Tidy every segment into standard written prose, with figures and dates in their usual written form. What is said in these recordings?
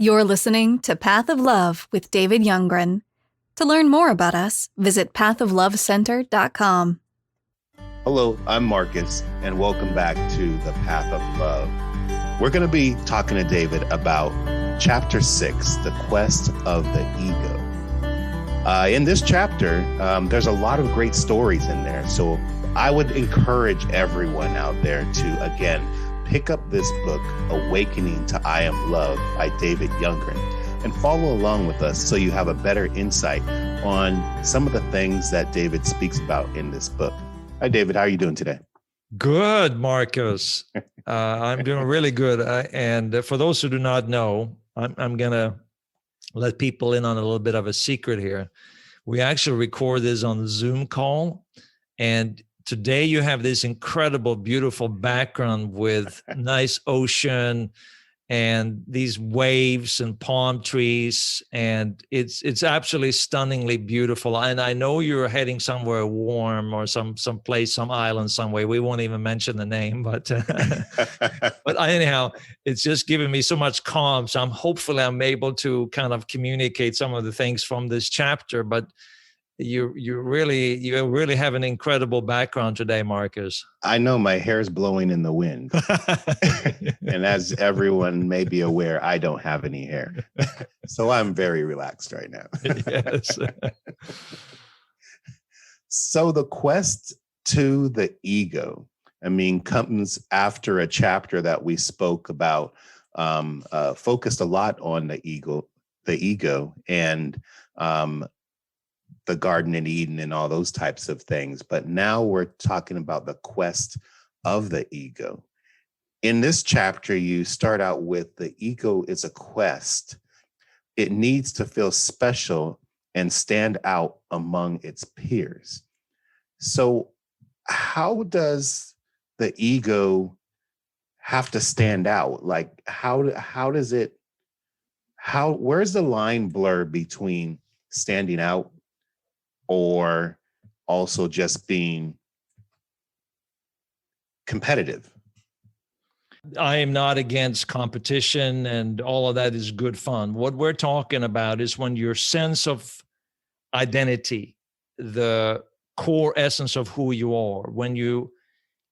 You're listening to Path of Love with David Youngren. To learn more about us, visit pathoflovecenter.com. Hello, I'm Marcus, and welcome back to the Path of Love. We're going to be talking to David about Chapter 6, The Quest of the Ego. In this chapter, there's a lot of great stories in there, so I would encourage everyone out there to, again, pick up this book, Awakening to I Am Love by David Youngren, and follow along with us so you have a better insight on some of the things that David speaks about in this book. Hi, David. How are you doing today? Good, Marcus. I'm doing really good. And for those who do not know, I'm going to let people in on a little bit of a secret here. We actually record this on the Zoom call, and today you have this incredible, beautiful background with nice ocean and these waves and palm trees, and it's absolutely stunningly beautiful. And I know you're heading somewhere warm or some place, some island somewhere. We won't even mention the name, but but anyhow, it's just giving me so much calm. So hopefully I'm able to kind of communicate some of the things from this chapter. But you really have an incredible background today, Marcus. I know my hair is blowing in the wind. And as everyone may be aware, I don't have any hair. So I'm very relaxed right now. Yes. So the quest to the ego, comes after a chapter that we spoke about, focused a lot on the ego and the Garden in Eden and all those types of things. But now we're talking about the quest of the ego. In this chapter, you start out with the ego is a quest. It needs to feel special and stand out among its peers. So how does the ego have to stand out? Like, where's the line blur between standing out or also just being competitive? I am not against competition, and all of that is good fun. What we're talking about is when your sense of identity, the core essence of who you are, when you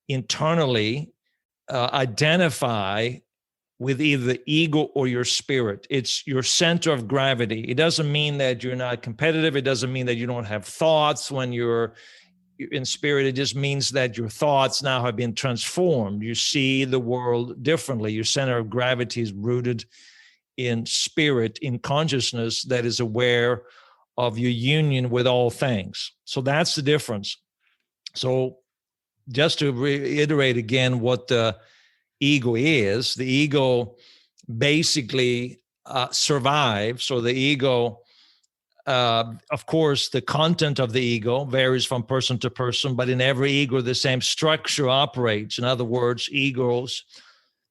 internally identify with either the ego or your spirit. It's your center of gravity. It doesn't mean that you're not competitive. It doesn't mean that you don't have thoughts when you're in spirit. It just means that your thoughts now have been transformed. You see the world differently. Your center of gravity is rooted in spirit, in consciousness that is aware of your union with all things. So that's the difference. So just to reiterate again what the ego is, the ego basically survives. So the ego, of course, the content of the ego varies from person to person, but in every ego, the same structure operates. In other words, egos,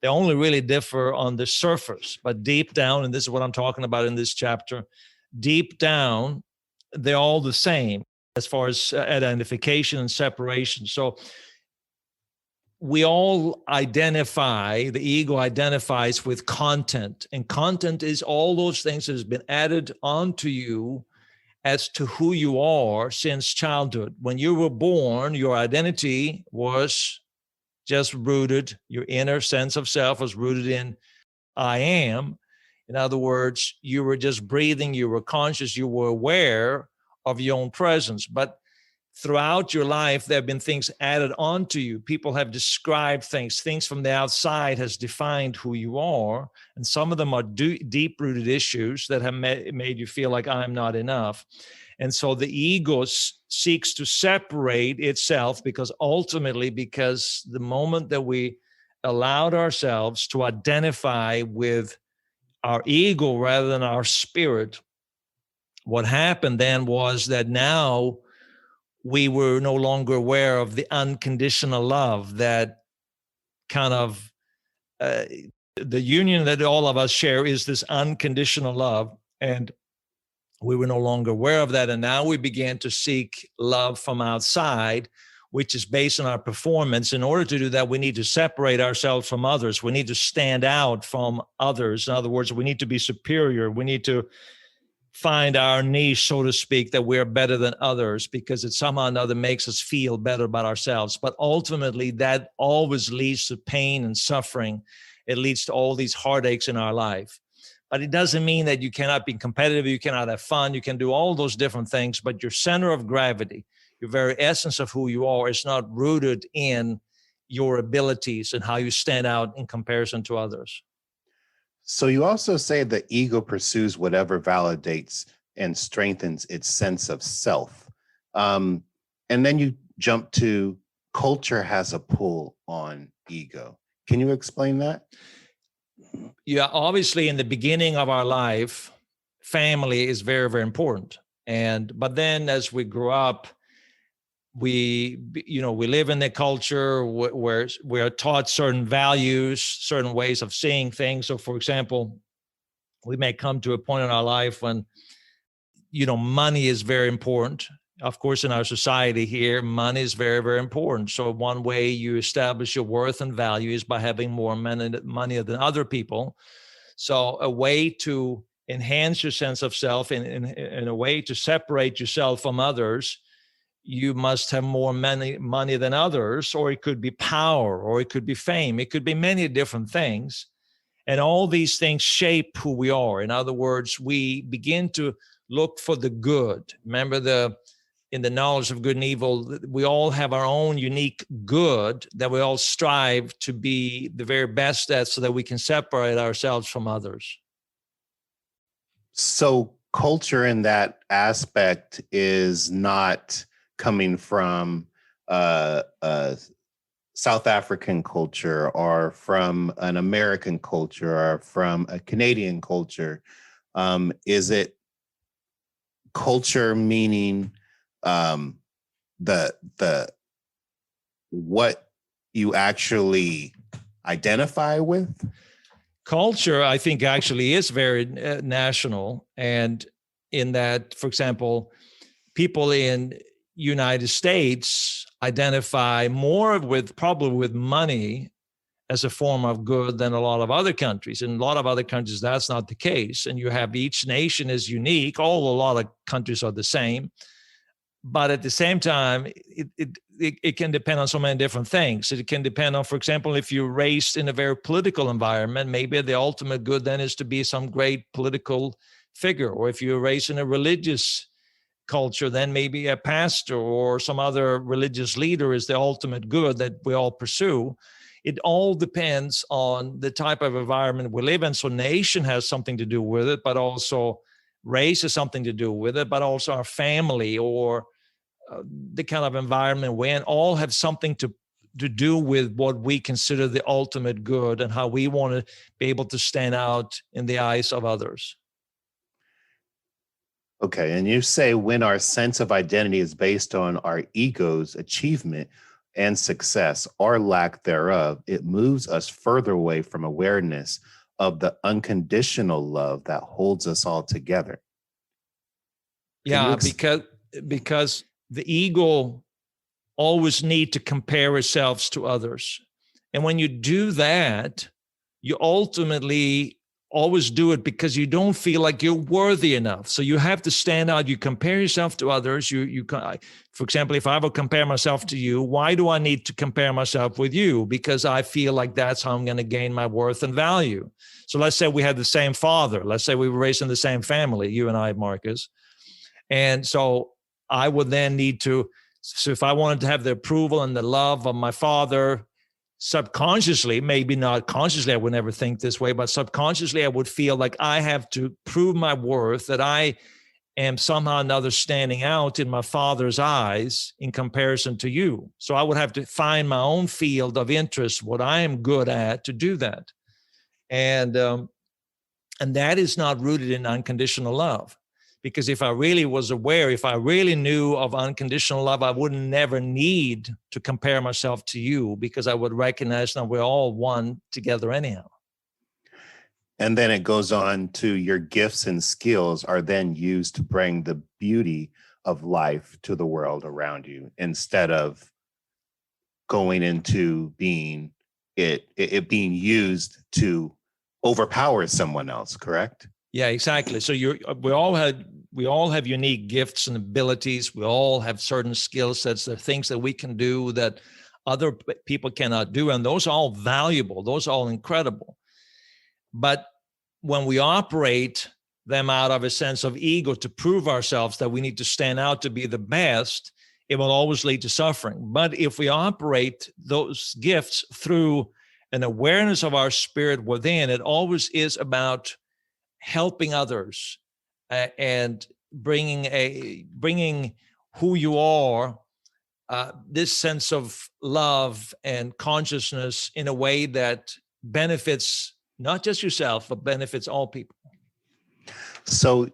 they only really differ on the surface, but deep down, and this is what I'm talking about in this chapter, deep down, they're all the same as far as identification and separation. So we all identify, the ego identifies with content, and content is all those things that has been added onto you as to who you are since childhood. When you were born, your identity was just rooted, your inner sense of self was rooted in I am. In other words, you were just breathing, you were conscious, you were aware of your own presence. But throughout your life, there have been things added onto you. People have described things from the outside has defined who you are. And some of them are deep-rooted issues that have made you feel like I'm not enough. And so the ego seeks to separate itself because the moment that we allowed ourselves to identify with our ego rather than our spirit, what happened then was that now we were no longer aware of the unconditional love that kind of the union that all of us share is this unconditional love. And we were no longer aware of that. And now we began to seek love from outside, which is based on our performance. In order to do that, we need to separate ourselves from others. We need to stand out from others. In other words, we need to be superior. We need to find our niche, so to speak, that we're better than others because it somehow or another makes us feel better about ourselves. But ultimately, that always leads to pain and suffering. It leads to all these heartaches in our life. But it doesn't mean that you cannot be competitive, you cannot have fun, you can do all those different things, but your center of gravity, your very essence of who you are, is not rooted in your abilities and how you stand out in comparison to others. So you also say the ego pursues whatever validates and strengthens its sense of self. And then you jump to culture has a pull on ego. Can you explain that? Yeah, obviously in the beginning of our life, family is very, very important. But then as we grow up, we live in a culture where we are taught certain values, certain ways of seeing things. So for example, we may come to a point in our life when, money is very important. Of course, in our society here, money is very, very important. So one way you establish your worth and value is by having more money than other people. So a way to enhance your sense of self and a way to separate yourself from others, you must have more money than others, or it could be power, or it could be fame. It could be many different things. And all these things shape who we are. In other words, we begin to look for the good. Remember in the knowledge of good and evil, we all have our own unique good that we all strive to be the very best at so that we can separate ourselves from others. So culture in that aspect is not coming from South African culture or from an American culture or from a Canadian culture. Is it culture meaning the what you actually identify with? Culture, I think, actually is very national, and in that, for example, people in United States identify more probably with money as a form of good than a lot of other countries. In a lot of other countries, that's not the case. And you have each nation is unique. A lot of countries are the same. But at the same time, it can depend on so many different things. It can depend on, for example, if you're raised in a very political environment, maybe the ultimate good then is to be some great political figure. Or if you're raised in a religious culture, then maybe a pastor or some other religious leader is the ultimate good that we all pursue. It all depends on the type of environment we live in. So nation has something to do with it, but also race has something to do with it, but also our family or the kind of environment we're in all have something to do with what we consider the ultimate good and how we want to be able to stand out in the eyes of others. Okay, and you say when our sense of identity is based on our ego's achievement and success or lack thereof, it moves us further away from awareness of the unconditional love that holds us all together. Because the ego always need to compare ourselves to others. And when you do that, you ultimately always do it because you don't feel like you're worthy enough. So you have to stand out. You compare yourself to others. For example, if I will compare myself to you, why do I need to compare myself with you? Because I feel like that's how I'm going to gain my worth and value. So let's say we had the same father. Let's say we were raised in the same family, you and I, Marcus. And so I would then so if I wanted to have the approval and the love of my father, subconsciously, maybe not consciously, I would never think this way, but subconsciously, I would feel like I have to prove my worth, that I am somehow or another standing out in my father's eyes in comparison to you. So I would have to find my own field of interest, what I am good at, to do that. And that is not rooted in unconditional love. Because if I really was aware, if I really knew of unconditional love, I would never need to compare myself to you, because I would recognize that we're all one together anyhow. And then it goes on to your gifts and skills are then used to bring the beauty of life to the world around you instead of going into being it being used to overpower someone else, correct? Yeah, exactly. So we all have unique gifts and abilities. We all have certain skill sets. There are things that we can do that other people cannot do, and those are all valuable. Those are all incredible. But when we operate them out of a sense of ego to prove ourselves that we need to stand out to be the best, it will always lead to suffering. But if we operate those gifts through an awareness of our spirit within, it always is about helping others and bringing who you are, this sense of love and consciousness in a way that benefits not just yourself, but benefits all people. So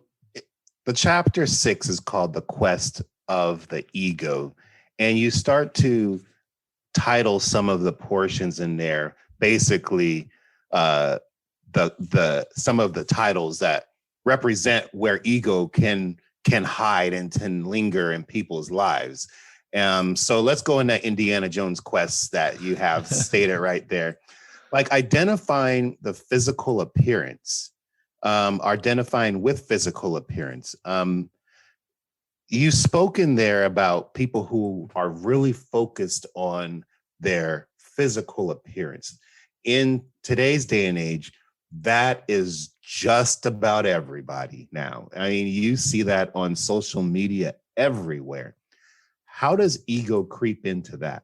the chapter 6 is called The Quest of the Ego. And you start to title some of the portions in there, basically the some of the titles that represent where ego can hide and can linger in people's lives. So let's go in that Indiana Jones quest that you have stated right there. Like identifying the physical appearance, identifying with physical appearance. You spoke in there about people who are really focused on their physical appearance. In today's day and age, that is just about everybody now. I mean, you see that on social media everywhere. How does ego creep into that?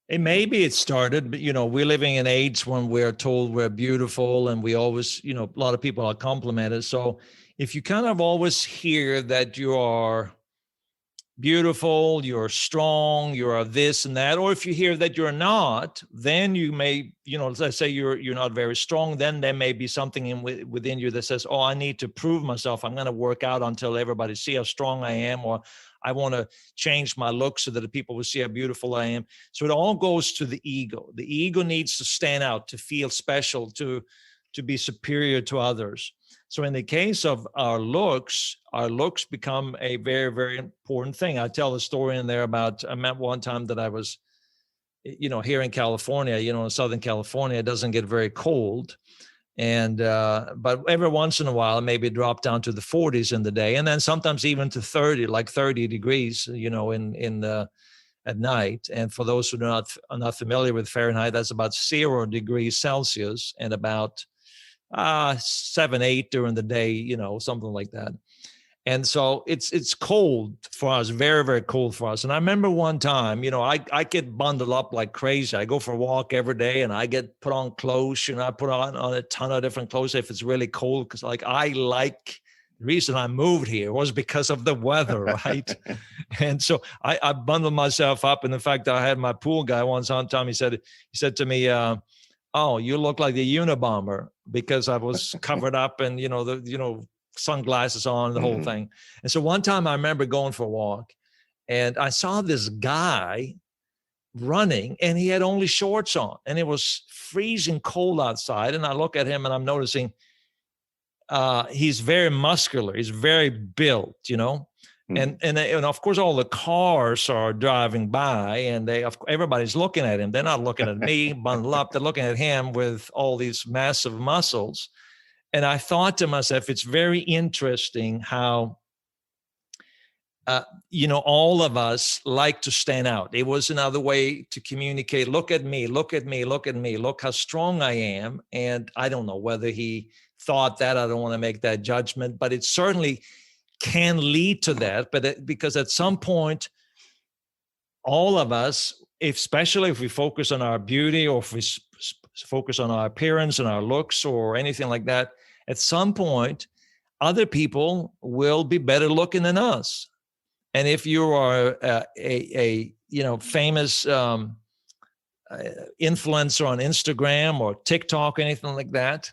And maybe it started, but we're living in an age when we're told we're beautiful, and we always, a lot of people are complimented. So if you kind of always hear that you are beautiful, you're strong, you're this and that, or if you hear that you're not, then you may, let's say you're not very strong, then there may be something within you that says, oh, I need to prove myself. I'm going to work out until everybody see how strong I am, or I want to change my look so that the people will see how beautiful I am. So it all goes to the ego. The ego needs to stand out, to feel special, to be superior to others. So in the case of our looks become a very, very important thing. I tell a story in there about, I met one time that I was, here in California, in Southern California, it doesn't get very cold. And, but every once in a while, maybe it dropped down to the 40s in the day. And then sometimes even to 30 degrees, at night. And for those who are not familiar with Fahrenheit, that's about 0 degrees Celsius and about 7, 8 during the day, something like that. And so it's cold for us, very, very cold for us. And I remember one time, I get bundled up like crazy. I go for a walk every day and I get put on clothes, I put on a ton of different clothes if it's really cold. Because the reason I moved here was because of the weather, right? And so I bundled myself up. And in fact, I had my pool guy one time, he said to me, oh, you look like the Unabomber, because I was covered up and, sunglasses on, the whole thing. And so one time I remember going for a walk and I saw this guy running and he had only shorts on and it was freezing cold outside. And I look at him and I'm noticing he's very muscular. He's very built, And of course, all the cars are driving by and everybody's looking at him. They're not looking at me bundled up. They're looking at him with all these massive muscles. And I thought to myself, it's very interesting how, all of us like to stand out. It was another way to communicate. Look at me, look at me, look at me. Look how strong I am. And I don't know whether he thought that. I don't want to make that judgment, but it certainly can lead to that. But because at some point, all of us, especially if we focus on our beauty or if we focus on our appearance and our looks or anything like that, at some point, other people will be better looking than us. And if you are a famous influencer on Instagram or TikTok, anything like that,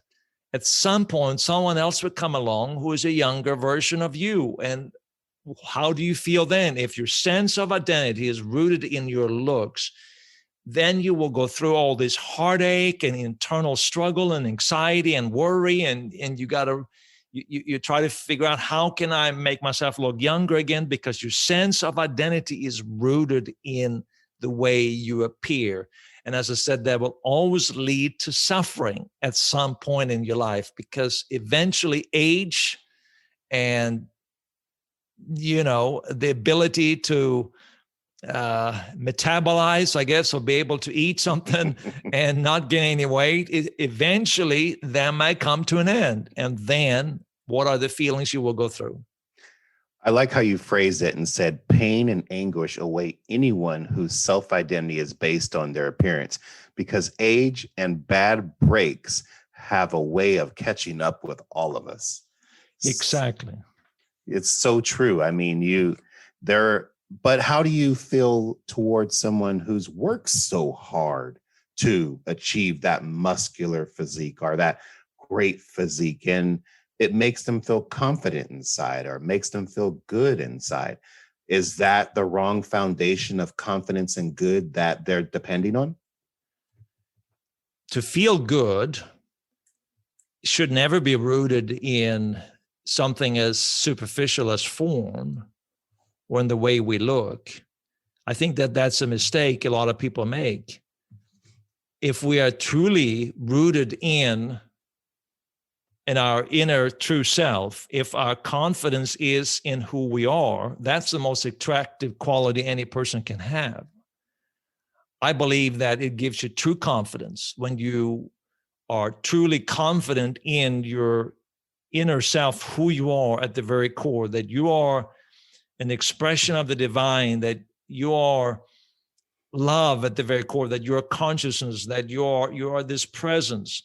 at some point, someone else would come along who is a younger version of you. And how do you feel then? If your sense of identity is rooted in your looks, then you will go through all this heartache and internal struggle and anxiety and worry. And you try to figure out, how can I make myself look younger again? Because your sense of identity is rooted in the way you appear. And as I said, that will always lead to suffering at some point in your life, because eventually age and, the ability to metabolize, I guess, or be able to eat something and not gain any weight, eventually that might come to an end. And then what are the feelings you will go through? I like how you phrased it and said pain and anguish await anyone whose self-identity is based on their appearance, because age and bad breaks have a way of catching up with all of us. Exactly. It's so true. I mean, but how do you feel towards someone who's worked so hard to achieve that muscular physique or that great physique, and it makes them feel confident inside or makes them feel good inside? Is that the wrong foundation of confidence and good that they're depending on? To feel good should never be rooted in something as superficial as form or in the way we look. I think that that's a mistake a lot of people make. If we are truly rooted in our inner true self, if our confidence is in who we are, that's the most attractive quality any person can have. I believe that it gives you true confidence when you are truly confident in your inner self, who you are at the very core, that you are an expression of the divine, that you are love at the very core, that you're consciousness, that you are this presence,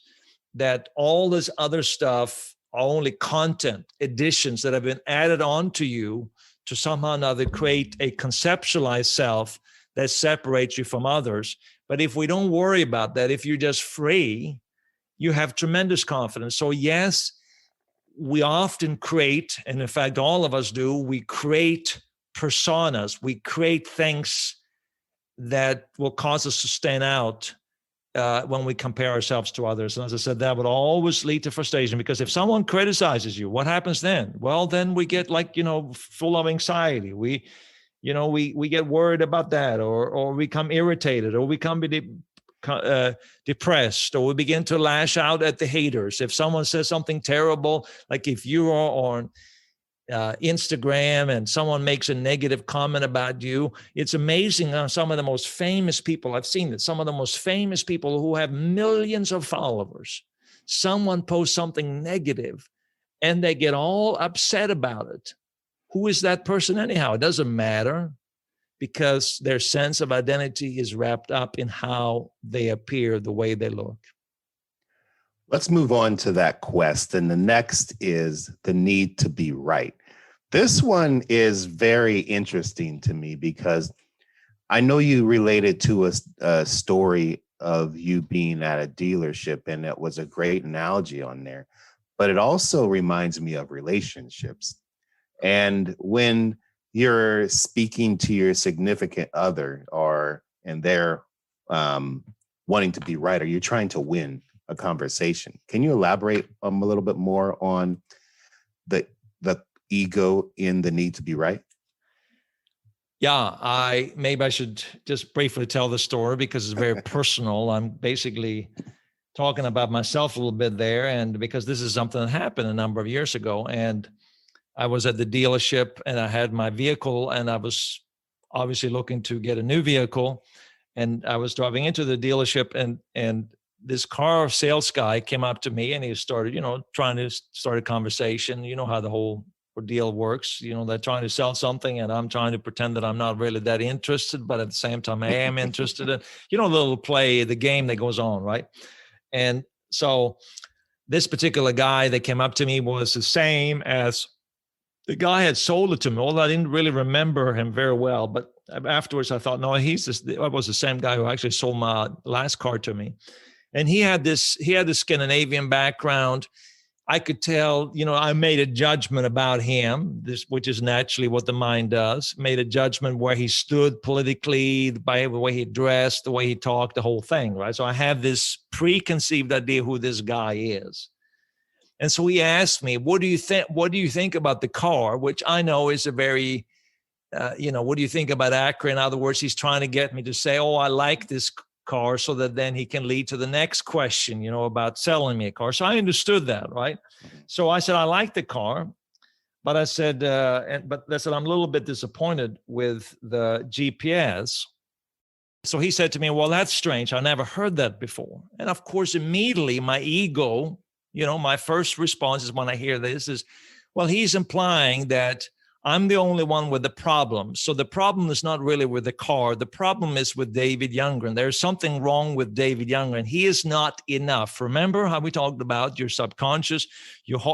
that all this other stuff are only content, additions that have been added on to you to somehow or another create a conceptualized self that separates you from others. But if we don't worry about that, if you're just free, you have tremendous confidence. So yes, we often create, and in fact, all of us do, we create personas, we create things that will cause us to stand out when we compare ourselves to others. And as I said, that would always lead to frustration, because if someone criticizes you, what happens then? Well, then we get full of anxiety. We get worried about that, or we become irritated, or we become depressed, or we begin to lash out at the haters. If someone says something terrible, like if you are on Instagram and someone makes a negative comment about you, it's amazing how some of the most famous people, I've seen that some of the most famous people who have millions of followers, someone posts something negative and they get all upset about it. Who is that person anyhow? It doesn't matter, because their sense of identity is wrapped up in how they appear, the way they look. Let's move on to that quest. And the next is the need to be right. This one is very interesting to me, because I know you related to a story of you being at a dealership, and it was a great analogy on there, but it also reminds me of relationships. And when you're speaking to your significant other, and they're wanting to be right, or you're trying to win a conversation, can you elaborate a little bit more on the ego in the need to be right? Yeah, maybe I should just briefly tell the story, because it's very personal. I'm basically talking about myself a little bit there, and because this is something that happened a number of years ago. And I was at the dealership and I had my vehicle, and I was obviously looking to get a new vehicle. And I was driving into the dealership, and this car sales guy came up to me, and he started, trying to start a conversation. You know how the whole ordeal works. They're trying to sell something, and I'm trying to pretend that I'm not really that interested, but at the same time, I am interested in, the little play, the game that goes on, right? And so this particular guy that came up to me was the same as the guy had sold it to me, although I didn't really remember him very well. But afterwards, I thought, no, that was the same guy who actually sold my last car to me. And he had this Scandinavian background. I could tell, I made a judgment about him, which is naturally what the mind does, made a judgment where he stood politically, by the way he dressed, the way he talked, the whole thing, right? So I have this preconceived idea who this guy is. And so he asked me, what do you think about the car? Which I know is a very what do you think about Acura? In other words, he's trying to get me to say, oh, I like this car, so that then he can lead to the next question, about selling me a car. So I understood that, right? So I said, I like the car, but I said, but I said, I'm a little bit disappointed with the GPS. So he said to me, well, that's strange. I never heard that before. And of course, immediately my ego, my first response is when I hear this is, well, he's implying that I'm the only one with the problem. So the problem is not really with the car. The problem is with David Youngren. There's something wrong with David Youngren. He is not enough. Remember how we talked about your subconscious,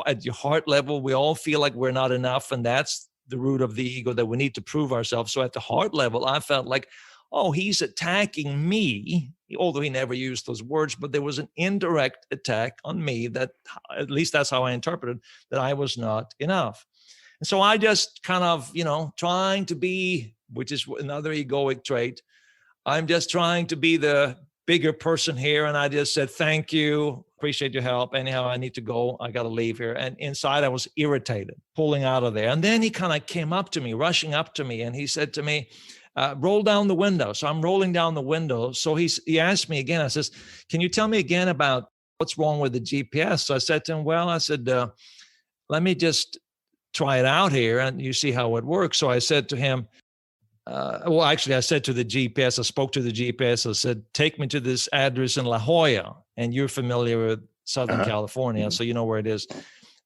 at your heart level, we all feel like we're not enough. And that's the root of the ego, that we need to prove ourselves. So at the heart level, I felt like, oh, he's attacking me, although he never used those words, but there was an indirect attack on me, that at least that's how I interpreted, that I was not enough. And so I just kind of, trying to be, which is another egoic trait, I'm just trying to be the bigger person here. And I just said, thank you, appreciate your help. Anyhow, I need to go. I got to leave here. And inside I was irritated, pulling out of there. And then he kind of came up to me, rushing up to me. And he said to me, roll down the window. So I'm rolling down the window. So he asked me again, I says, can you tell me again about what's wrong with the GPS? So I said to him, well, I said, let me just try it out here and you see how it works. So I said to him, I said to the GPS, I spoke to the GPS, I said, take me to this address in La Jolla. And you're familiar with Southern California, so you know where it is.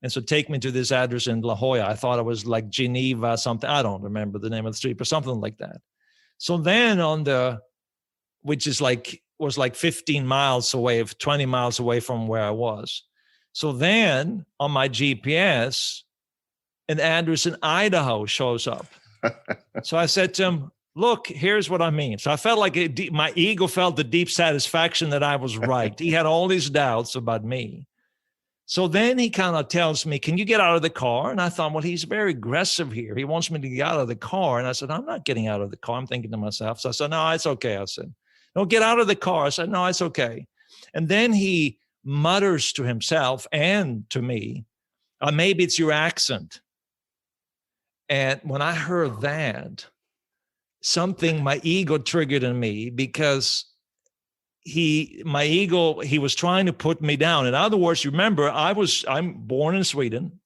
And so take me to this address in La Jolla. I thought it was like Geneva, something. I don't remember the name of the street, but something like that. So then which was like 15 miles away, 20 miles away from where I was. So then on my GPS, an address in Idaho shows up. So I said to him, look, here's what I mean. So I felt like my ego felt the deep satisfaction that I was right. He had all these doubts about me. So then he kind of tells me, can you get out of the car? And I thought, well, he's very aggressive here. He wants me to get out of the car. And I said, I'm not getting out of the car. I'm thinking to myself. So I said, no, it's okay. I said, no, get out of the car. I said, no, it's okay. And then he mutters to himself and to me, maybe it's your accent. And when I heard that, my ego triggered in me, because he was trying to put me down. In other words, remember, I'm born in Sweden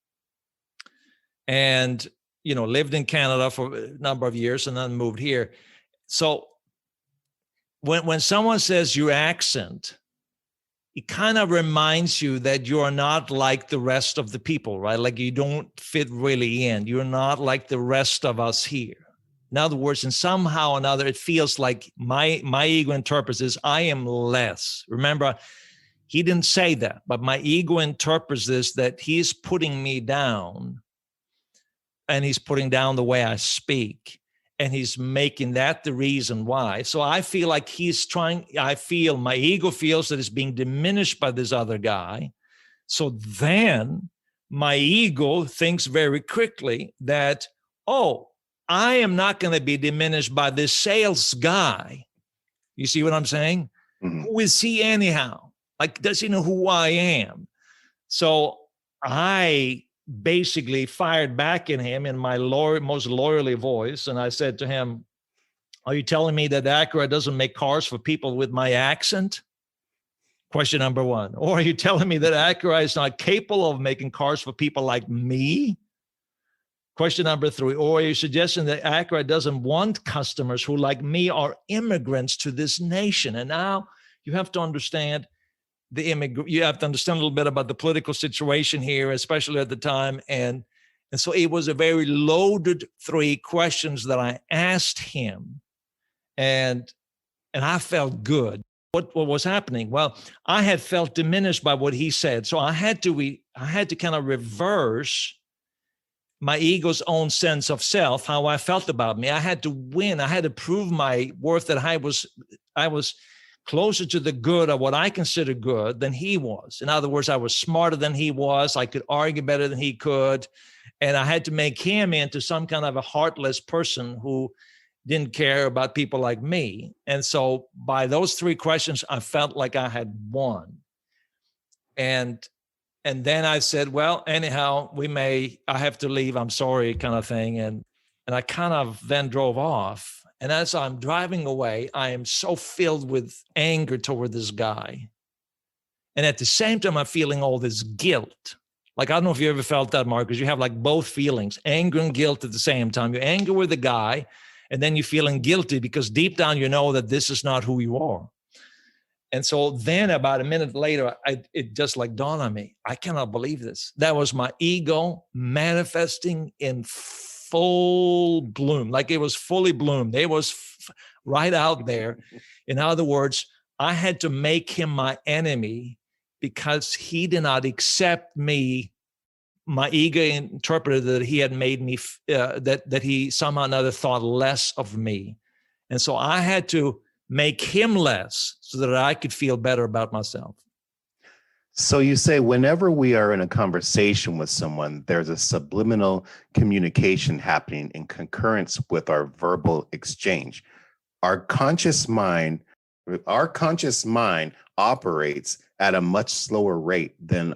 and, lived in Canada for a number of years and then moved here. So when someone says your accent, it kind of reminds you that you are not like the rest of the people, right? Like you don't fit really in. You're not like the rest of us here. In other words, and somehow or another, it feels like my ego interprets this, I am less. Remember, he didn't say that, but my ego interprets this, that he's putting me down, and he's putting down the way I speak. And he's making that the reason why. So I feel like my ego feels that it's being diminished by this other guy. So then my ego thinks very quickly that, oh, I am not going to be diminished by this sales guy. You see what I'm saying? Mm-hmm. Who is he anyhow? Like, does he know who I am? So I basically fired back in him in my most lawyerly voice. And I said to him, are you telling me that Acura doesn't make cars for people with my accent? Question number one. Or are you telling me that Acura is not capable of making cars for people like me? Question number three. Or are you suggesting that Acura doesn't want customers who, like me, are immigrants to this nation? And now you have to understand you have to understand a little bit about the political situation here, especially at the time. And so it was a very loaded 3 questions that I asked him. And I felt good. What was happening? Well, I had felt diminished by what he said. So I had to kind of reverse my ego's own sense of self, how I felt about me. I had to win. I had to prove my worth, that I was closer to the good of what I consider good than he was. In other words, I was smarter than he was. I could argue better than he could. And I had to make him into some kind of a heartless person who didn't care about people like me. And so by those 3 questions, I felt like I had won. And then I said, well, anyhow, I have to leave. I'm sorry, kind of thing. And And I kind of then drove off. And as I'm driving away, I am so filled with anger toward this guy. And at the same time, I'm feeling all this guilt. Like, I don't know if you ever felt that, Marcus. You have like both feelings, anger and guilt at the same time. You're angry with the guy, and then you're feeling guilty because deep down you know that this is not who you are. And so then about a minute later, it just like dawned on me, I cannot believe this. That was my ego manifesting in full bloom, like it was fully bloomed. It was right out there. In other words, I had to make him my enemy because he did not accept me. My ego interpreted that he had made me, that he somehow or another thought less of me. And so I had to make him less so that I could feel better about myself. So you say whenever we are in a conversation with someone, there's a subliminal communication happening in concurrence with our verbal exchange. Our conscious mind operates at a much slower rate than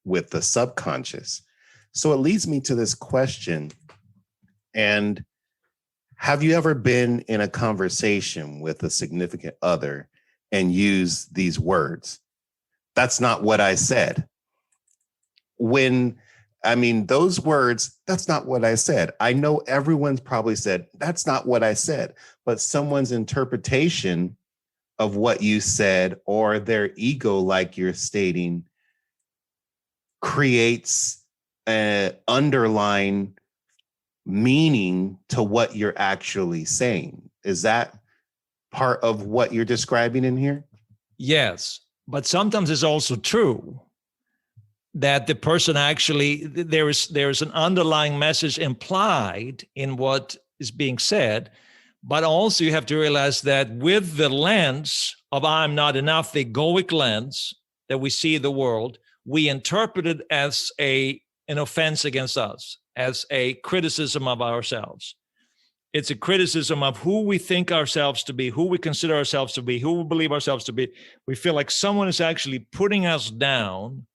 with the subconscious. So it leads me to this question. And have you ever been in a conversation with a significant other and used these words? That's not what I said. Those words, that's not what I said. I know everyone's probably said, that's not what I said, but someone's interpretation of what you said or their ego, like you're stating, creates an underlying meaning to what you're actually saying. Is that part of what you're describing in here? Yes, but sometimes it's also true that the person actually, there is an underlying message implied in what is being said, but also you have to realize that with the lens of I'm not enough, the egoic lens that we see the world, we interpret it as an offense against us, as a criticism of ourselves. It's a criticism of who we think ourselves to be, who we consider ourselves to be, who we believe ourselves to be. We feel like someone is actually putting us down.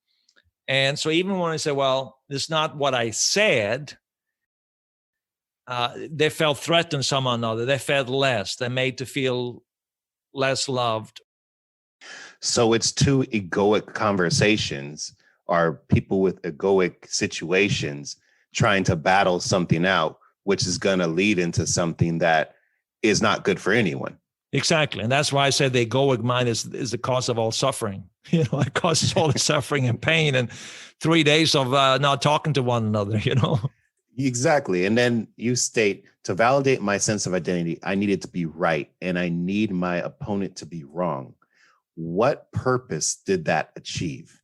And so even when I say, well, it's not what I said, they felt threatened somehow or another. They felt less. They're made to feel less loved. So it's two egoic conversations, or people with egoic situations trying to battle something out, which is going to lead into something that is not good for anyone. Exactly. And that's why I said the egoic mind is the cause of all suffering. It causes all the suffering and pain and 3 days of not talking to one another, Exactly. And then you state, to validate my sense of identity, I need it to be right, and I need my opponent to be wrong. What purpose did that achieve?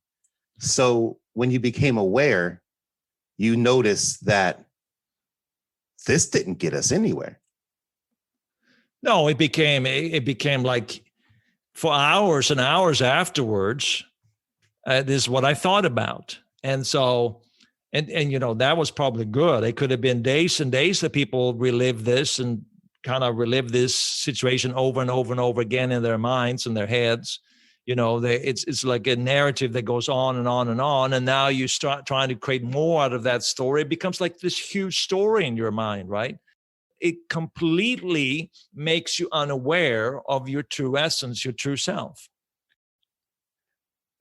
So when you became aware, you noticed that this didn't get us anywhere. No, it became like for hours and hours afterwards, this is what I thought about. And so, and that was probably good. It could have been days and days that people relive this and kind of relive this situation over and over and over again in their minds and their heads. It's like a narrative that goes on and on and on. And now you start trying to create more out of that story. It becomes like this huge story in your mind, right? It completely makes you unaware of your true essence, your true self.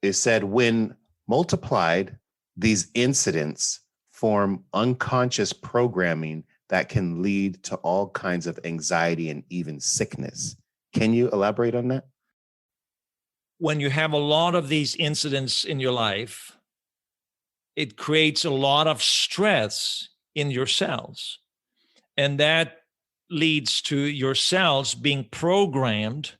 It said, when multiplied, these incidents form unconscious programming that can lead to all kinds of anxiety and even sickness. Can you elaborate on that? When you have a lot of these incidents in your life, it creates a lot of stress in your cells. And that leads to your cells being programmed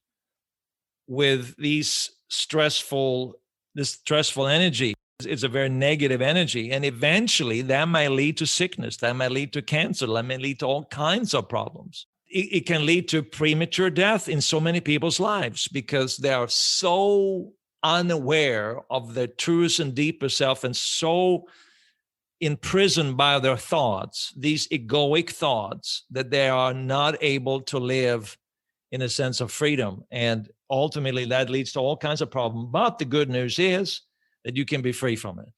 with this stressful energy. It's a very negative energy. And eventually that might lead to sickness. That might lead to cancer. That may lead to all kinds of problems. It can lead to premature death in so many people's lives because they are so unaware of their truest and deeper self and so imprisoned by their thoughts, these egoic thoughts, that they are not able to live in a sense of freedom. And ultimately that leads to all kinds of problems. But the good news is that you can be free from it.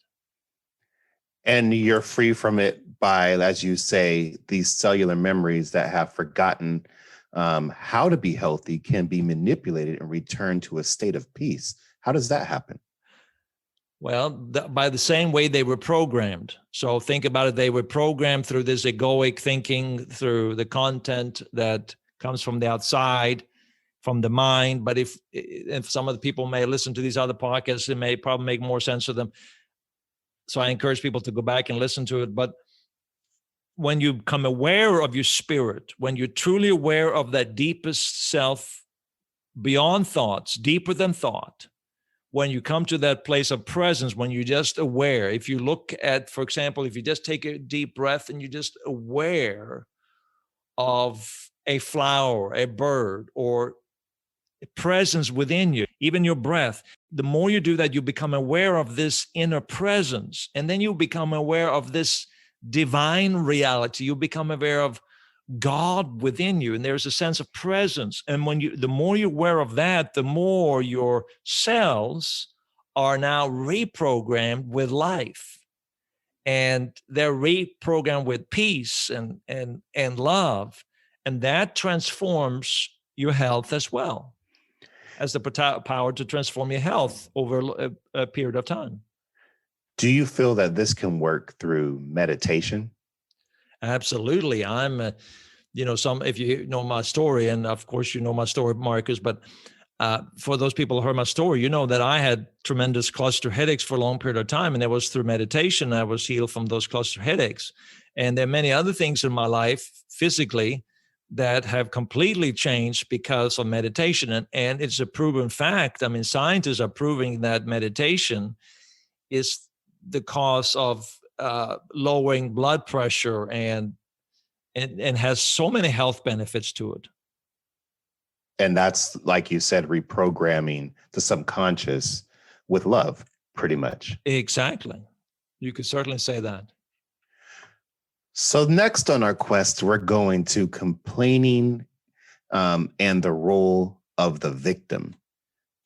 And you're free from it by, as you say, these cellular memories that have forgotten how to be healthy can be manipulated and returned to a state of peace. How does that happen? Well, by the same way they were programmed. So think about it. They were programmed through this egoic thinking, through the content that comes from the outside, from the mind. But if some of the people may listen to these other podcasts, it may probably make more sense to them. So I encourage people to go back and listen to it. But when you become aware of your spirit, when you're truly aware of that deepest self beyond thoughts, deeper than thought, when you come to that place of presence, when you're just aware, if you look at, for example, if you just take a deep breath and you're just aware of a flower, a bird, or a presence within you, even your breath, the more you do that, you become aware of this inner presence. And then you become aware of this divine reality. You become aware of God within you, and there's a sense of presence. And the more you're aware of that, the more your cells are now reprogrammed with life, and they're reprogrammed with peace and love, and that transforms your health as well, as the power to transform your health over a period of time. Do you feel that this can work through meditation? Absolutely. If you know my story, and of course you know my story, Marcus, but for those people who heard my story, you know that I had tremendous cluster headaches for a long period of time, and it was through meditation I was healed from those cluster headaches. And there are many other things in my life physically that have completely changed because of meditation. And it's a proven fact. I mean, scientists are proving that meditation is the cause of lowering blood pressure and has so many health benefits to it. And that's, like you said, reprogramming the subconscious with love, pretty much. Exactly. You could certainly say that. So next on our quest, we're going to complaining and the role of the victim.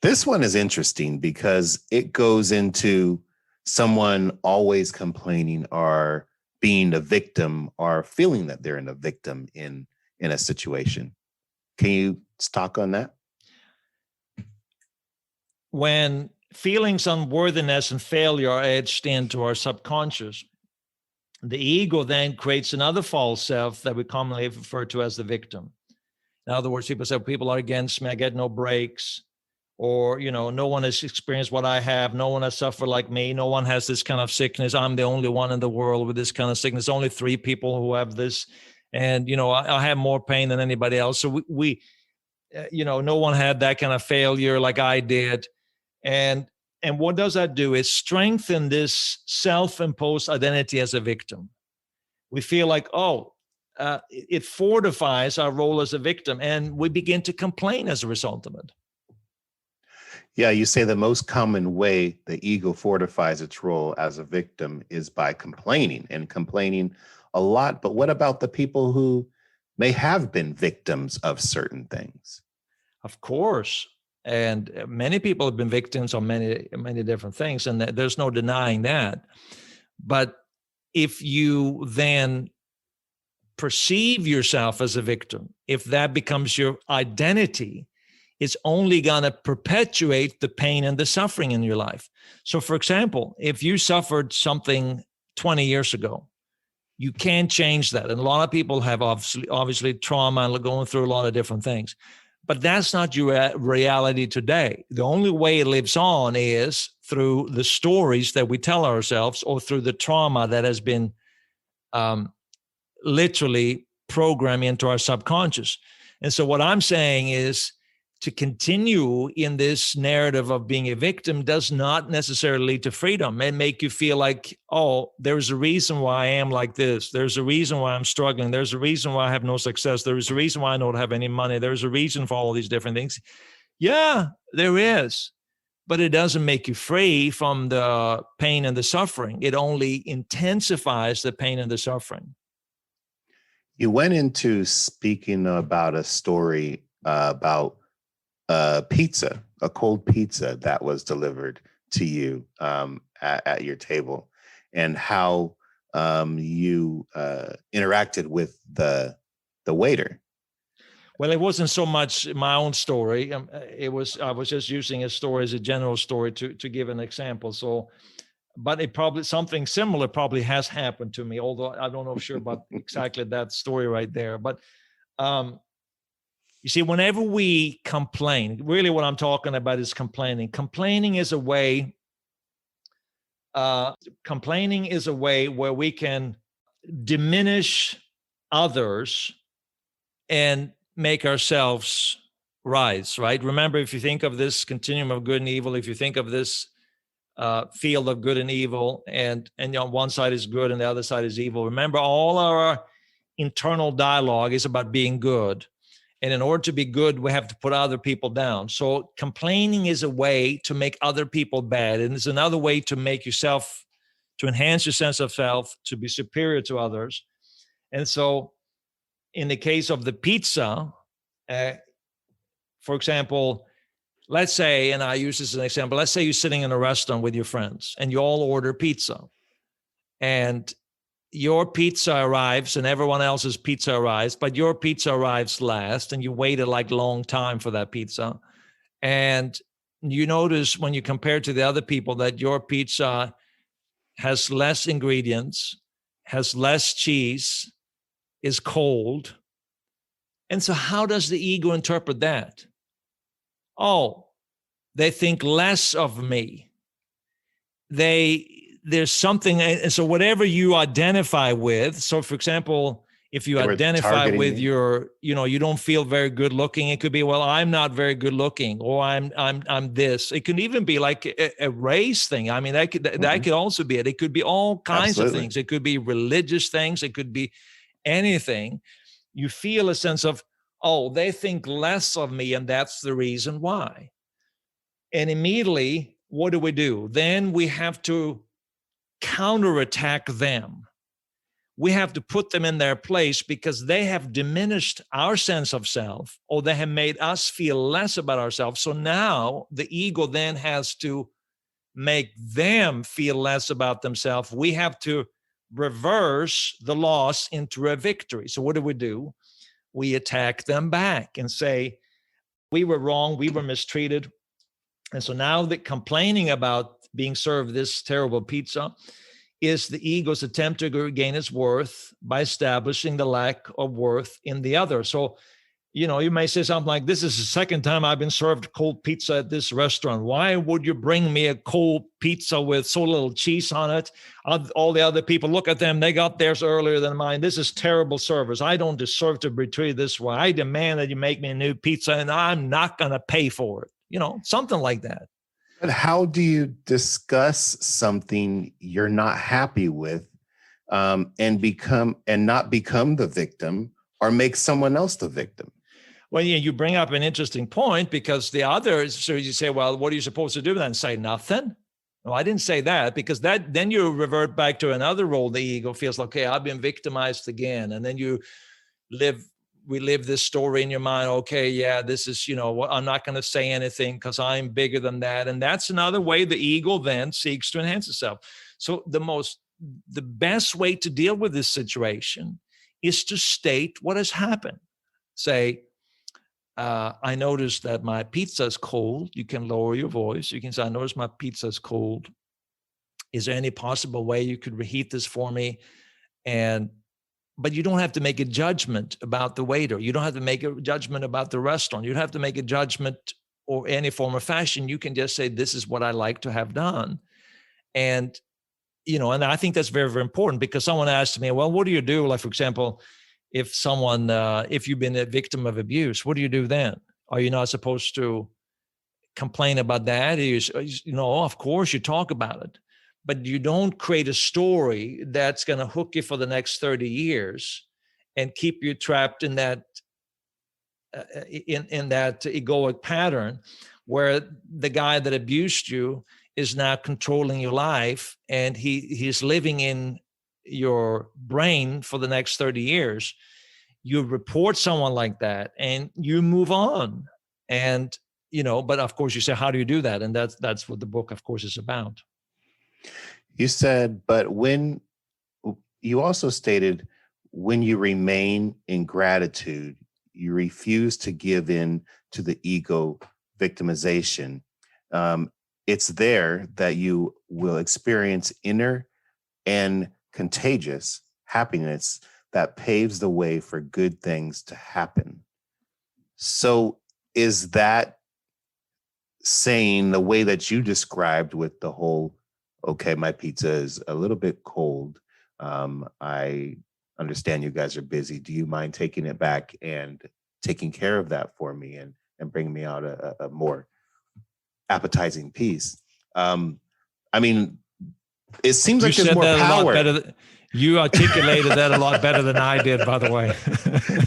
This one is interesting because it goes into someone always complaining or being a victim or feeling that they're a victim in a situation. Can you talk on that? When feelings of unworthiness and failure are etched into our subconscious, the ego then creates another false self that we commonly refer to as the victim. In other words, people say, people are against me, I get no breaks, or, no one has experienced what I have, no one has suffered like me, no one has this kind of sickness, I'm the only one in the world with this kind of sickness, only 3 people who have this, and, I have more pain than anybody else. So we no one had that kind of failure like I did. And what does that do? It strengthens this self-imposed identity as a victim. We feel like, it fortifies our role as a victim, and we begin to complain as a result of it. Yeah, you say the most common way the ego fortifies its role as a victim is by complaining a lot. But what about the people who may have been victims of certain things? Of course. And many people have been victims of many, many different things, and there's no denying that. But if you then perceive yourself as a victim, if that becomes your identity, it's only going to perpetuate the pain and the suffering in your life. So, for example, if you suffered something 20 years ago, you can't change that. And a lot of people have obviously trauma and going through a lot of different things. But that's not your reality today. The only way it lives on is through the stories that we tell ourselves or through the trauma that has been literally programmed into our subconscious. And so what I'm saying is to continue in this narrative of being a victim does not necessarily lead to freedom and make you feel like, there's a reason why I am like this. There's a reason why I'm struggling. There's a reason why I have no success. There's a reason why I don't have any money. There's a reason for all these different things. Yeah, there is. But it doesn't make you free from the pain and the suffering. It only intensifies the pain and the suffering. You went into speaking about a story about pizza, a cold pizza that was delivered to you at your table, and how you interacted with the waiter? Well, it wasn't so much my own story. I was just using a story as a general story to give an example. So, but it probably something similar probably has happened to me, although I don't know sure about exactly that story right there. But you see, whenever we complain, really what I'm talking about is complaining. Complaining is a way where we can diminish others and make ourselves rise, right? Remember, if you think of this continuum of good and evil, if you think of this field of good and evil, and on one side is good and the other side is evil, remember all our internal dialogue is about being good. And in order to be good, we have to put other people down. So complaining is a way to make other people bad. And it's another way to make yourself, to enhance your sense of self, to be superior to others. And so in the case of the pizza, for example, let's say, and I use this as an example, let's say you're sitting in a restaurant with your friends and you all order pizza. And your pizza arrives and everyone else's pizza arrives, but your pizza arrives last and you waited like a long time for that pizza. And you notice when you compare to the other people that your pizza has less ingredients, has less cheese, is cold. And so how does the ego interpret that? Oh, they think less of me. There's something, and so whatever you identify with, so for example, if you identify with your, you don't feel very good looking, it could be, well, I'm not very good looking, or I'm this. It can even be like a race thing. I mean, that could also be it. It could be all kinds of things. It could be religious things. It could be anything. You feel a sense of, oh, they think less of me, and that's the reason why. And immediately, what do? Then we have to counterattack them. We have to put them in their place because they have diminished our sense of self, or they have made us feel less about ourselves. So now the ego then has to make them feel less about themselves. We have to reverse the loss into a victory. So what do? We attack them back and say, we were wrong, we were mistreated. And so now that complaining about being served this terrible pizza is the ego's attempt to regain its worth by establishing the lack of worth in the other. So, you may say something like, this is the second time I've been served cold pizza at this restaurant. Why would you bring me a cold pizza with so little cheese on it? All the other people, look at them. They got theirs earlier than mine. This is terrible service. I don't deserve to be treated this way. I demand that you make me a new pizza, and I'm not going to pay for it. Something like that. But how do you discuss something you're not happy with, and not become the victim or make someone else the victim? Well, yeah, you bring up an interesting point, because the others, so you say, well, what are you supposed to do then? Say nothing? No, I didn't say that, because then you revert back to another role. The ego feels like, okay, I've been victimized again. And then you relive this story in your mind. Okay, yeah, this is, I'm not going to say anything because I'm bigger than that. And that's another way the ego then seeks to enhance itself. So the best way to deal with this situation is to state what has happened. Say, I noticed that my pizza is cold. You can lower your voice. You can say, I noticed my pizza is cold. Is there any possible way you could reheat this for me? But you don't have to make a judgment about the waiter. You don't have to make a judgment about the restaurant. You don't have to make a judgment or any form of fashion. You can just say, this is what I like to have done. And, and I think that's very, very important, because someone asked me, well, what do you do? Like, for example, if you've been a victim of abuse, what do you do then? Are you not supposed to complain about that? Of course you talk about it, but you don't create a story that's going to hook you for the next 30 years and keep you trapped in that in that egoic pattern where the guy that abused you is now controlling your life, and he's living in your brain for the next 30 years. You report someone like that and you move on. And, but of course you say, how do you do that? And that's what the book, of course, is about. You said, but when you also stated when you remain in gratitude, you refuse to give in to the ego victimization. Um, it's there that you will experience inner and contagious happiness that paves the way for good things to happen. So, is that saying the way that you described with the whole, okay, my pizza is a little bit cold. I understand you guys are busy. Do you mind taking it back and taking care of that for me and bringing me out a more appetizing piece? I mean, it seems You like there's said more that a lot power. better. You articulated that a lot better than I did, by the way.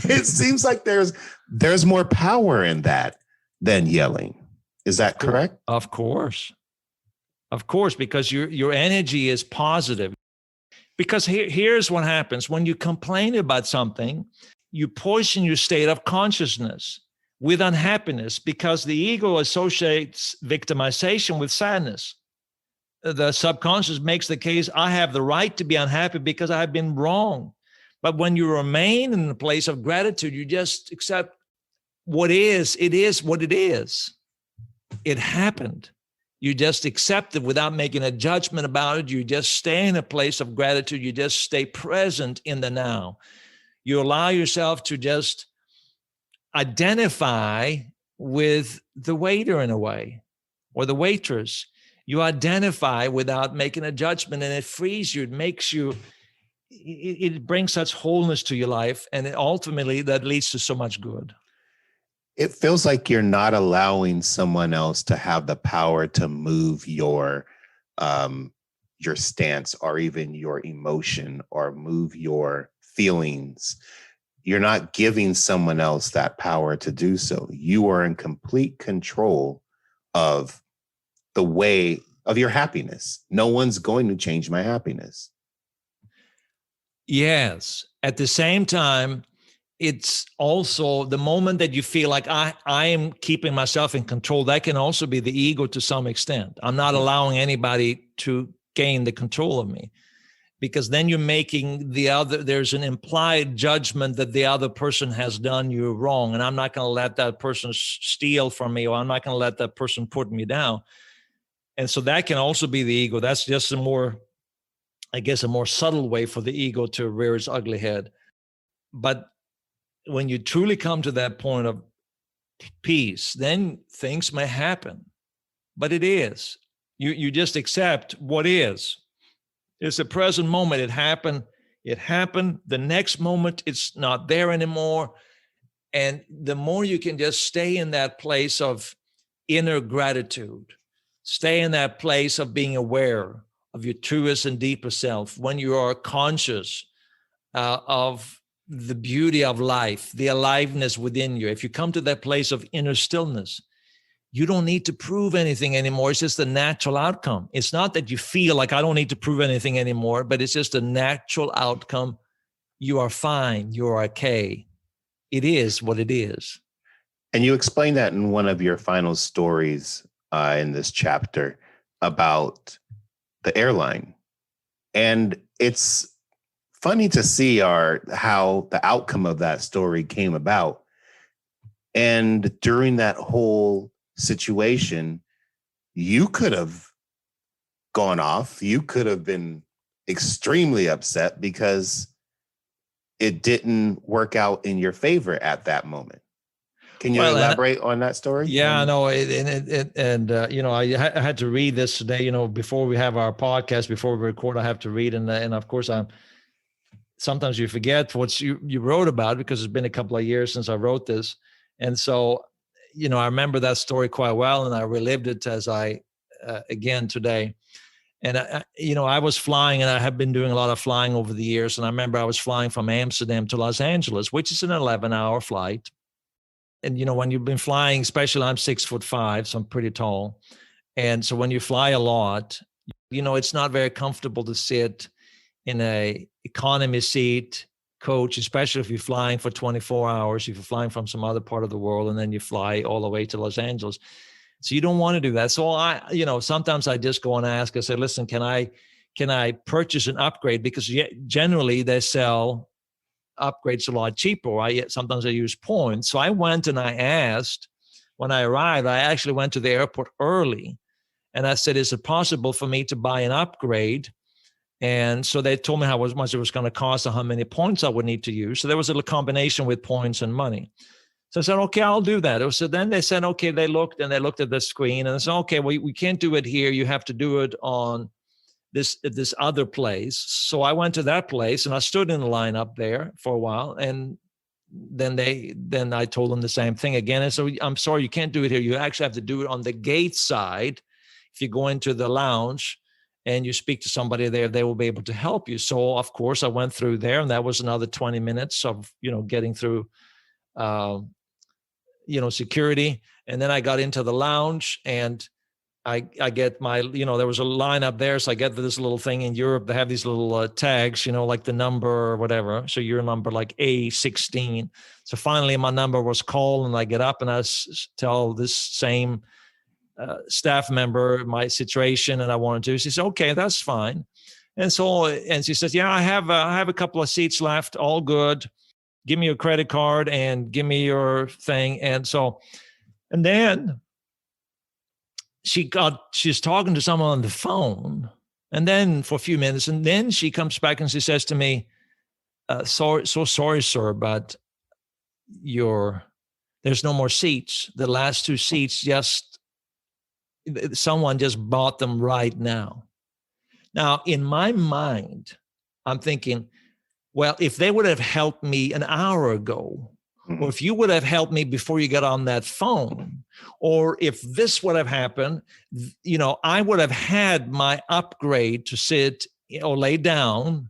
It seems like there's more power in that than yelling. Is that correct? Of course, because your energy is positive. Because here's what happens when you complain about something, you poison your state of consciousness with unhappiness because the ego associates victimization with sadness. The subconscious makes the case, I have the right to be unhappy because I've been wrong. But when you remain in the place of gratitude, you just accept what is. It is what it is. It happened. You just accept it without making a judgment about it. You just stay in a place of gratitude. You just stay present in the now. You allow yourself to just identify with the waiter in a way, or the waitress. You identify without making a judgment, and it frees you. It makes you, it brings such wholeness to your life. And ultimately that leads to so much good. It feels like you're not allowing someone else to have the power to move your stance or even your emotion or move your feelings. You're not giving someone else that power to do so. You are in complete control of the way of your happiness. No one's going to change my happiness. Yes. At the same time, it's also the moment that you feel like I am keeping myself in control. That can also be the ego to some extent. I'm not allowing anybody to gain the control of me, because then you're making there's an implied judgment that the other person has done you wrong. And I'm not going to let that person steal from me, or I'm not going to let that person put me down. And so that can also be the ego. That's just a more subtle way for the ego to rear its ugly head. But when you truly come to that point of peace, then things may happen. But it is. You just accept what is. It's a present moment. It happened. The next moment, it's not there anymore. And the more you can just stay in that place of inner gratitude, stay in that place of being aware of your truest and deepest self, when you are conscious of the beauty of life, the aliveness within you. If you come to that place of inner stillness, you don't need to prove anything anymore. It's just the natural outcome. It's not that you feel like I don't need to prove anything anymore, but it's just a natural outcome. You are fine. You're okay. It is what it is. And you explain that in one of your final stories in this chapter about the airline. And it's funny to see how the outcome of that story came about. And during that whole situation, you could have gone off. You could have been extremely upset because it didn't work out in your favor at that moment. Can you elaborate on that story? Yeah, no, I had to read this today. Before we have our podcast, before we record, I have to read, and of course, sometimes you forget what you wrote about, because it's been a couple of years since I wrote this, and so I remember that story quite well, and I relived it as again today. And I was flying, and I have been doing a lot of flying over the years, and I remember I was flying from Amsterdam to Los Angeles, which is an 11-hour flight. And, when you've been flying, especially I'm 6'5", so I'm pretty tall. And so when you fly a lot, it's not very comfortable to sit in a economy seat coach, especially if you're flying for 24 hours, if you're flying from some other part of the world, and then you fly all the way to Los Angeles. So you don't want to do that. So sometimes I just go and ask, I say, listen, can I can I purchase an upgrade? Because generally they sell upgrades a lot cheaper. Right? Sometimes I use points. So I went and I asked when I arrived, I actually went to the airport early and I said, is it possible for me to buy an upgrade? And so they told me how much it was going to cost and how many points I would need to use. So there was a little combination with points and money. So I said, okay, I'll do that. So then they said, okay, they looked at the screen and they said, okay, well, we can't do it here. You have to do it on this other place. So I went to that place and I stood in the line up there for a while. And then I told them the same thing again. And so I'm sorry, you can't do it here. You actually have to do it on the gate side. If you go into the lounge and you speak to somebody there, they will be able to help you. So of course I went through there, and that was another 20 minutes of, getting through, security. And then I got into the lounge and I get my, there was a line up there. So I get this little thing in Europe. They have these little tags, like the number or whatever. So your number like A16. So finally my number was called and I get up and I tell this same staff member my situation and I wanted to. She said, okay, that's fine. And she says, yeah, I have a couple of seats left. All good. Give me your credit card and give me your thing. And then she's talking to someone on the phone, and then for a few minutes, and then she comes back and she says to me, sorry, sir, but there's no more seats. The last two seats, someone just bought them right now. Now, in my mind, I'm thinking, well, if they would have helped me an hour ago, or if you would have helped me before you got on that phone, or if this would have happened, I would have had my upgrade to sit or lay down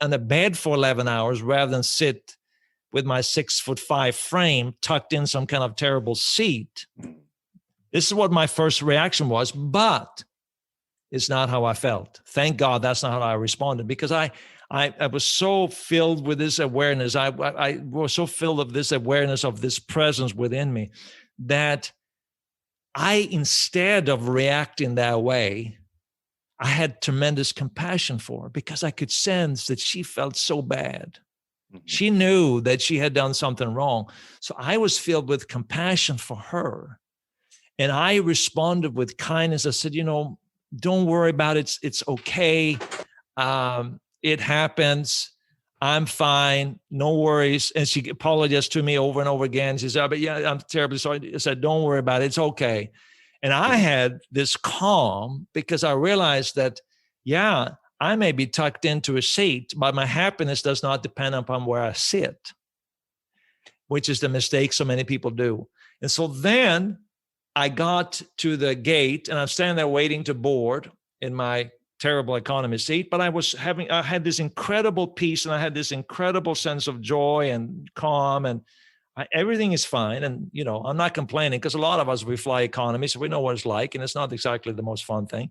on a bed for 11 hours rather than sit with my 6'5" frame tucked in some kind of terrible seat. This is what my first reaction was, but it's not how I felt. Thank God that's not how I responded, because I was so filled with this awareness. I was so filled of this awareness of this presence within me that instead of reacting that way, I had tremendous compassion for her, because I could sense that she felt so bad. She knew that she had done something wrong. So I was filled with compassion for her. And I responded with kindness. I said, don't worry about it. It's okay. It happens. I'm fine. No worries. And she apologized to me over and over again. She said, but yeah, I'm terribly sorry. I said, don't worry about it. It's okay. And I had this calm because I realized that, yeah, I may be tucked into a seat, but my happiness does not depend upon where I sit, which is the mistake so many people do. And so then I got to the gate and I'm standing there waiting to board in my terrible economy seat, but I had this incredible peace and I had this incredible sense of joy and calm, and everything is fine. And, I'm not complaining, because a lot of us, we fly economy, so we know what it's like, and it's not exactly the most fun thing.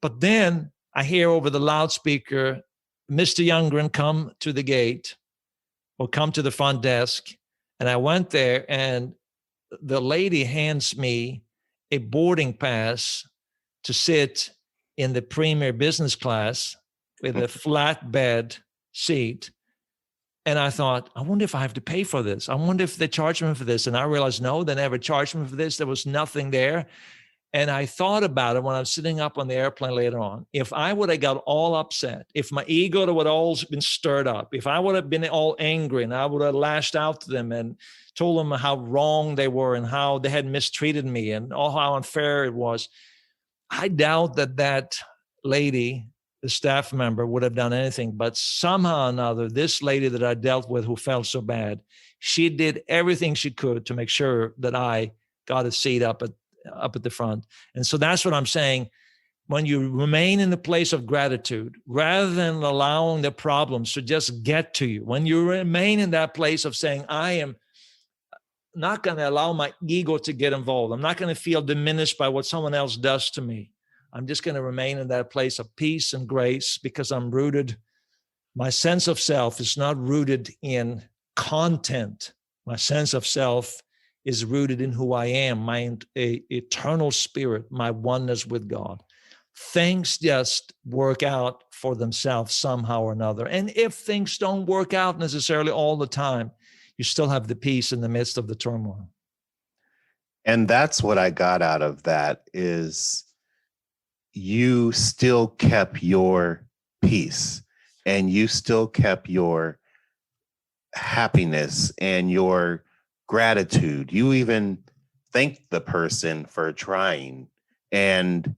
But then I hear over the loudspeaker, Mr. Youngren, come to the gate or come to the front desk. And I went there and the lady hands me a boarding pass to sit in the premier business class with a flat bed seat. And I thought, I wonder if I have to pay for this. I wonder if they charge me for this. And I realized, no, they never charged me for this. There was nothing there. And I thought about it when I was sitting up on the airplane later on. If I would have got all upset, if my ego would have all been stirred up, if I would have been all angry and I would have lashed out to them and told them how wrong they were and how they had mistreated me and all how unfair it was, I doubt that lady, the staff member, would have done anything. But somehow or another, this lady that I dealt with who felt so bad, she did everything she could to make sure that I got a seat up at the front. And so that's what I'm saying. When you remain in the place of gratitude, rather than allowing the problems to just get to you, when you remain in that place of saying, I am not going to allow my ego to get involved. I'm not going to feel diminished by what someone else does to me. I'm just going to remain in that place of peace and grace, because I'm rooted. My sense of self is not rooted in content. My sense of self is rooted in who I am, my eternal spirit, my oneness with God. things just work out for themselves somehow or another. And if things don't work out necessarily all the time, you still have the peace in the midst of the turmoil. And that's what I got out of that is you still kept your peace and you still kept your happiness and your gratitude. You even thanked the person for trying, and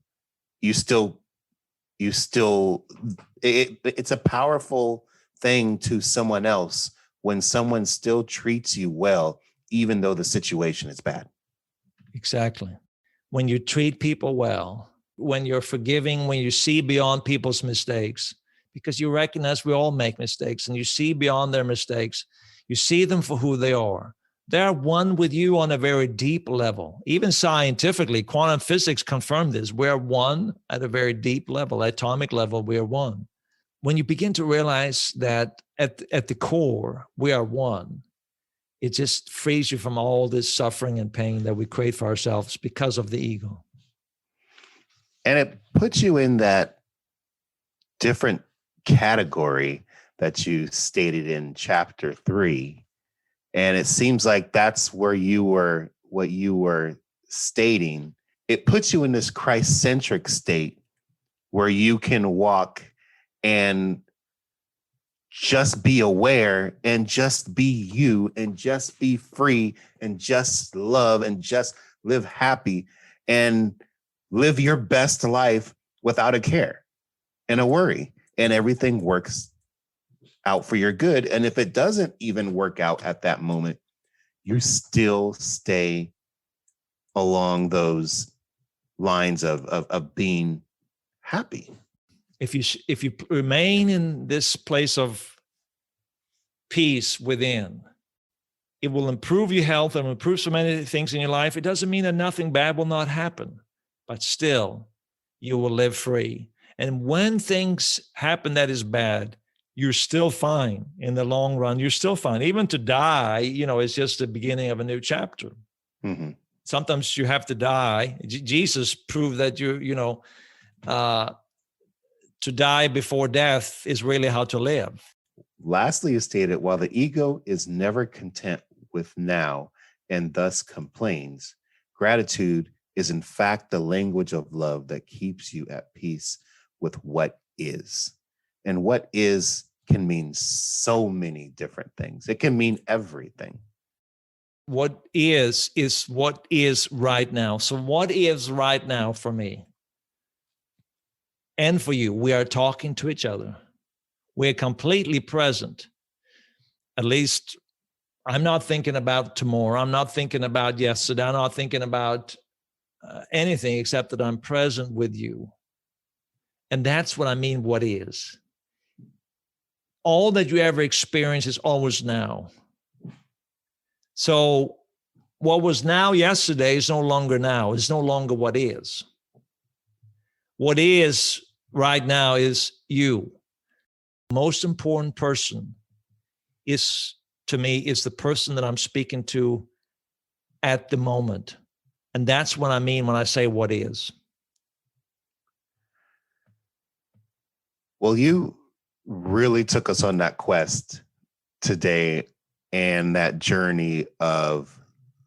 it's a powerful thing to someone else when someone still treats you well, even though the situation is bad. Exactly. When you treat people well, when you're forgiving, when you see beyond people's mistakes, because you recognize we all make mistakes, and you see beyond their mistakes, you see them for who they are. They're one with you on a very deep level. Even scientifically, quantum physics confirmed this. We're one at a very deep level, atomic level, we're one. When you begin to realize that at the core, we are one, it just frees you from all this suffering and pain that we create for ourselves because of the ego. And it puts you in that different category that you stated in chapter 3. And it seems like that's where what you were stating. It puts you in this Christ-centric state where you can walk and just be aware and just be you and just be free and just love and just live happy and live your best life without a care and a worry, and everything works out for your good. And if it doesn't even work out at that moment, you still stay along those lines of being happy. If you remain in this place of peace within, it will improve your health and improve so many things in your life. It doesn't mean that nothing bad will not happen, but still you will live free. And when things happen that is bad, you're still fine in the long run. You're still fine. Even to die, is just the beginning of a new chapter. Mm-hmm. Sometimes you have to die. Jesus proved that to die before death is really how to live. Lastly, you stated, while the ego is never content with now and thus complains, gratitude is in fact the language of love that keeps you at peace with what is. And what is can mean so many different things. It can mean everything. What is what is right now. So what is right now for me and for you? We are talking to each other. We're completely present. At least I'm not thinking about tomorrow. I'm not thinking about yesterday. I'm not thinking about anything except that I'm present with you. And that's what I mean, what is. All that you ever experience is always now. So what was now yesterday is no longer now. It's no longer what is. What is right now is you. The most important person is, to me, is the person that I'm speaking to at the moment. And that's what I mean when I say what is. Well, you really took us on that quest today and that journey of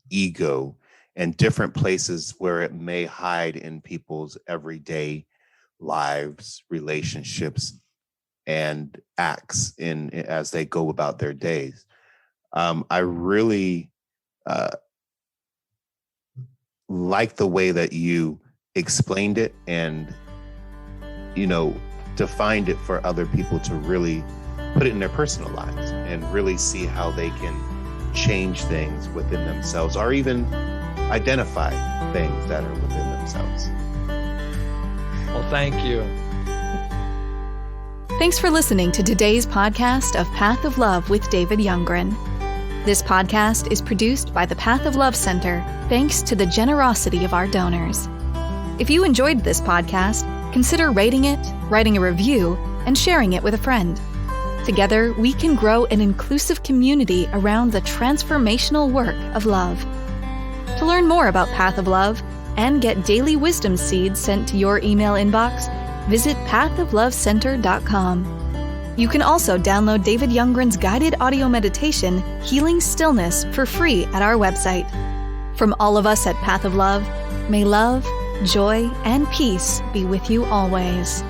ego and different places where it may hide in people's everyday lives, relationships, and acts as they go about their days. I really like the way that you explained it and, defined it for other people to really put it in their personal lives and really see how they can change things within themselves or even identify things that are within themselves. Well, thank you. Thanks for listening to today's podcast of Path of Love with David Youngren. This podcast is produced by the Path of Love Center, thanks to the generosity of our donors. If you enjoyed this podcast, consider rating it, writing a review, and sharing it with a friend. Together, we can grow an inclusive community around the transformational work of love. To learn more about Path of Love, and get daily wisdom seeds sent to your email inbox, visit pathoflovecenter.com. You can also download David Youngren's guided audio meditation, Healing Stillness, for free at our website. From all of us at Path of Love, may love, joy, and peace be with you always.